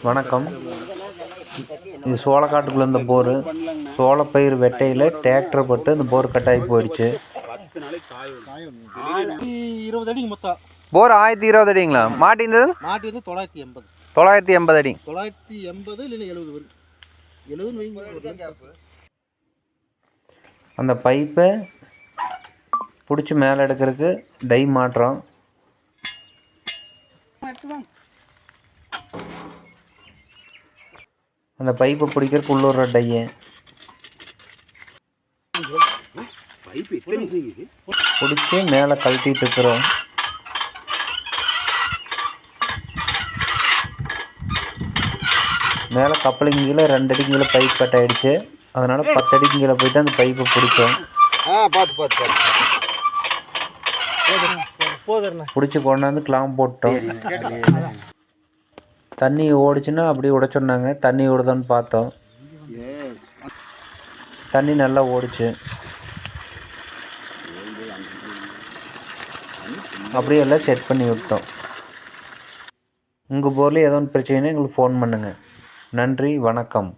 வணக்கம். இது சோளக்காட்டுக்குள்ளே இந்த போர் சோளப்பயிர் வெட்டையில் டிராக்டர் பட்டு இந்த போர் கட்டாகி போயிடுச்சு. 20 அடி மொத்தம் போர் 1020 அடிங்களா? மாட்டிருந்தது 980 980 அடி. 980 இல்லை 70 வரும். 70 அந்த பைப்பை பிடிச்சி மேலே எடுக்கிறதுக்கு டை மாட்டுறோம். அந்த பைப்பை பிடிக்கிறதுக்கு உள்ளூர் டையை பிடிச்சி மேலே கழட்டிட்டு இருக்கிறோம். மேலே கப்பலிங் கீழே 2 அடிக்கு கீழே பைப் கட் ஆகிடுச்சு. அதனால் 10 அடிக்கு கீழே போய்ட்டு அந்த பைப்பை பிடிச்சோம். பிடிச்சி கொண்டாந்து கிளாம் போட்டோம். தண்ணி ஓடிச்சுன்னா அப்படியே விட சொன்னாங்க. தண்ணி ஓடுதான்னு பார்த்தோம். தண்ணி நல்லா ஓடிச்சு. அப்படியே எல்லாம் செட் பண்ணி விட்டோம். உங்கள் போரில் ஏதோ ஒன்று பிரச்சனைனா எங்களுக்கு ஃபோன் பண்ணுங்கள். நன்றி, வணக்கம்.